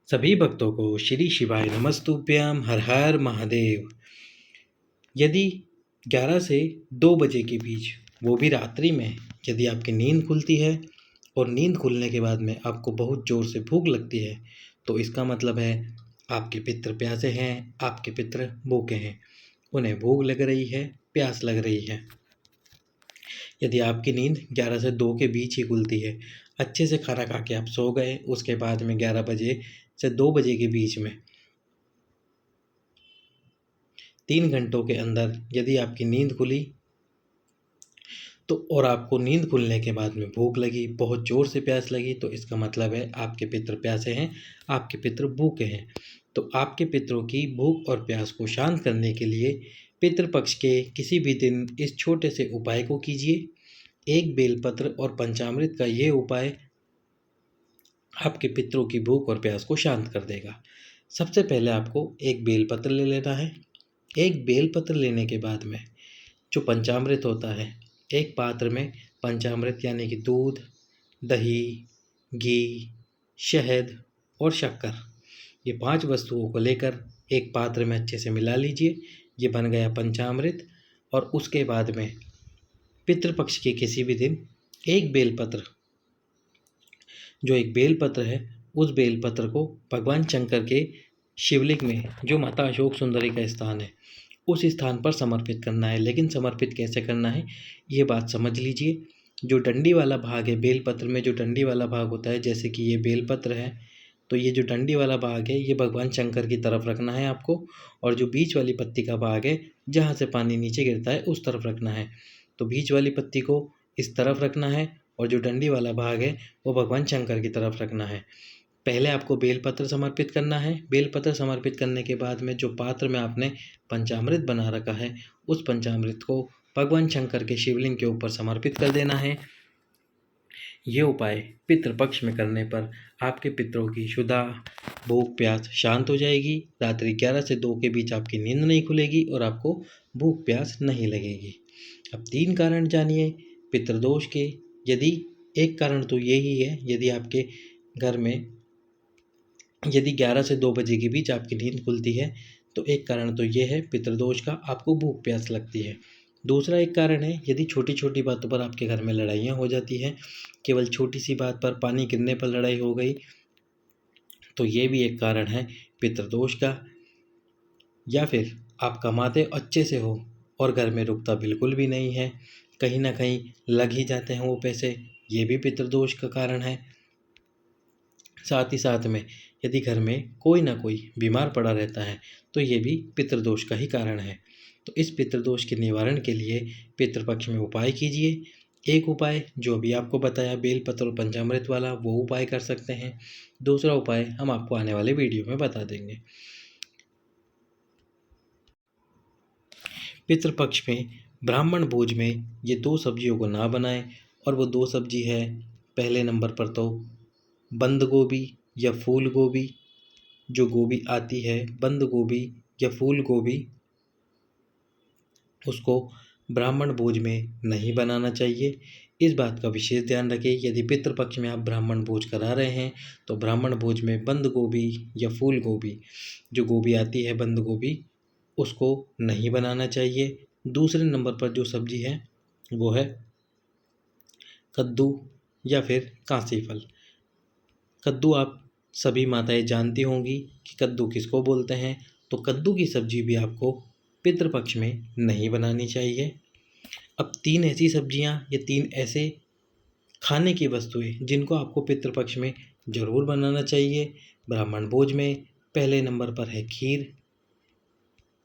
सभी भक्तों को श्री शिवाय नमस्तुभ्यम हर हर महादेव। यदि 11 से 2 बजे के बीच, वो भी रात्रि में, यदि आपकी नींद खुलती है और नींद खुलने के बाद में आपको बहुत ज़ोर से भूख लगती है, तो इसका मतलब है आपके पितृ प्यासे हैं, आपके पितृ भूखे हैं, उन्हें भूख लग रही है, प्यास लग रही है। यदि आपकी नींद 11 से 2 के बीच ही खुलती है, अच्छे से खाना खा के आप सो गए, उसके बाद में 11 बजे से 2 बजे के बीच में 3 घंटों के अंदर यदि आपकी नींद खुली तो और आपको नींद खुलने के बाद में भूख लगी, बहुत ज़ोर से प्यास लगी, तो इसका मतलब है आपके पितृ प्यासे हैं, आपके पितृ भूखे हैं। तो आपके पितरों की भूख और प्यास को शांत करने के लिए पितृपक्ष के किसी भी दिन इस छोटे से उपाय को कीजिए। एक बेलपत्र और पंचामृत का ये उपाय आपके पितरों की भूख और प्यास को शांत कर देगा। सबसे पहले आपको एक बेलपत्र ले लेना है। एक बेलपत्र लेने के बाद में जो पंचामृत होता है, एक पात्र में पंचामृत यानी कि दूध, दही, घी, शहद और शक्कर, ये 5 वस्तुओं को लेकर एक पात्र में अच्छे से मिला लीजिए। ये बन गया पंचामृत। और उसके बाद में पितृपक्ष के किसी भी दिन एक बेलपत्र, जो एक बेलपत्र है, उस बेलपत्र को भगवान शंकर के शिवलिंग में, जो माता अशोक सुंदरी का स्थान है, उस स्थान पर समर्पित करना है। लेकिन समर्पित कैसे करना है, ये बात समझ लीजिए। जो डंडी वाला भाग है बेलपत्र में, जो डंडी वाला भाग होता है, जैसे कि ये बेलपत्र है, तो ये जो डंडी वाला भाग है ये भगवान शंकर की तरफ रखना है आपको। और जो बीच वाली पत्ती का भाग है, जहाँ से पानी नीचे गिरता है, उस तरफ रखना है। तो बीच वाली पत्ती को इस तरफ रखना है और जो डंडी वाला भाग है वो भगवान शंकर की तरफ रखना है। पहले आपको बेलपत्र समर्पित करना है। बेलपत्र समर्पित करने के बाद में जो पात्र में आपने पंचामृत बना रखा है, उस पंचामृत को भगवान शंकर के शिवलिंग के ऊपर समर्पित कर देना है। ये उपाय पितृपक्ष में करने पर आपके पितरों की क्षुधा, भूख प्यास शांत हो जाएगी। रात्रि 11 से 2 के बीच आपकी नींद नहीं खुलेगी और आपको भूख प्यास नहीं लगेगी। अब 3 कारण जानिए पितृदोष के। यदि एक कारण तो यही है, यदि आपके घर में यदि 11 से 2 बजे के बीच आपकी नींद खुलती है, तो एक कारण तो ये है पितृदोष का, आपको भूख प्यास लगती है। दूसरा एक कारण है, यदि छोटी छोटी बातों पर आपके घर में लड़ाइयाँ हो जाती हैं, केवल छोटी सी बात पर, पानी गिरने पर लड़ाई हो गई, तो ये भी एक कारण है पितृदोष का। या फिर आप कमाते अच्छे से हो और घर में रुकता बिल्कुल भी नहीं है, कहीं ना कहीं लग ही जाते हैं वो पैसे, ये भी पितृदोष का कारण है। साथ ही साथ में यदि घर में कोई ना कोई बीमार पड़ा रहता है, तो ये भी पितृदोष का ही कारण है। तो इस पितृदोष के निवारण के लिए पितृपक्ष में उपाय कीजिए। एक उपाय जो अभी आपको बताया बेलपत्र और पंचामृत वाला, वो उपाय कर सकते हैं। दूसरा उपाय हम आपको आने वाले वीडियो में बता देंगे। पितृपक्ष में ब्राह्मण भोज में ये 2 सब्जियों को ना बनाएं। और वो 2 सब्जी है, पहले नंबर पर तो बंद गोभी या फूल गोभी। जो गोभी आती है बंद गोभी या फूल गोभी, उसको ब्राह्मण भोज में नहीं बनाना चाहिए। इस बात का विशेष ध्यान रखें, यदि पितृपक्ष में आप ब्राह्मण भोज करा रहे हैं, तो ब्राह्मण भोज में बंद गोभी या फूल गोभी, जो गोभी आती है बंद गोभी, उसको नहीं बनाना चाहिए। दूसरे नंबर पर जो सब्जी है वो है कद्दू या फिर कांसी फल। कद्दू आप सभी माताएं जानती होंगी कि कद्दू किसको बोलते हैं, तो कद्दू की सब्जी भी आपको पितृपक्ष में नहीं बनानी चाहिए। अब 3 ऐसी सब्जियां या 3 ऐसे खाने की वस्तुएं जिनको आपको पितृपक्ष में ज़रूर बनाना चाहिए ब्राह्मण भोज में। पहले नंबर पर है खीर।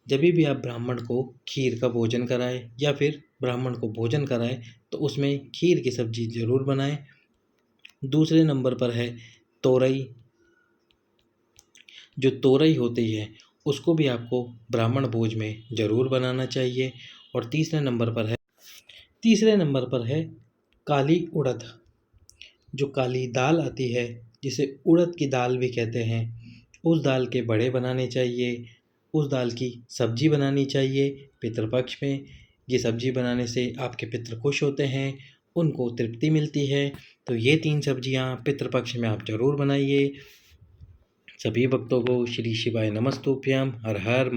जब भी आप ब्राह्मण को खीर का भोजन कराएं या फिर ब्राह्मण को भोजन कराएं, तो उसमें खीर की सब्जी ज़रूर बनाएं। दूसरे नंबर पर है तोरई। जो तोरई होती है उसको भी आपको ब्राह्मण भोज में ज़रूर बनाना चाहिए। और तीसरे नंबर पर है काली उड़द। जो काली दाल आती है, जिसे उड़द की दाल भी कहते हैं, उस दाल के बड़े बनाने चाहिए, उस दाल की सब्जी बनानी चाहिए पितृपक्ष में। ये सब्जी बनाने से आपके पितृ खुश होते हैं, उनको तृप्ति मिलती है। तो ये 3 सब्जियां पितृपक्ष में आप ज़रूर बनाइए। सभी भक्तों को श्री शिवाय नमस्तुभ्याम। हर हर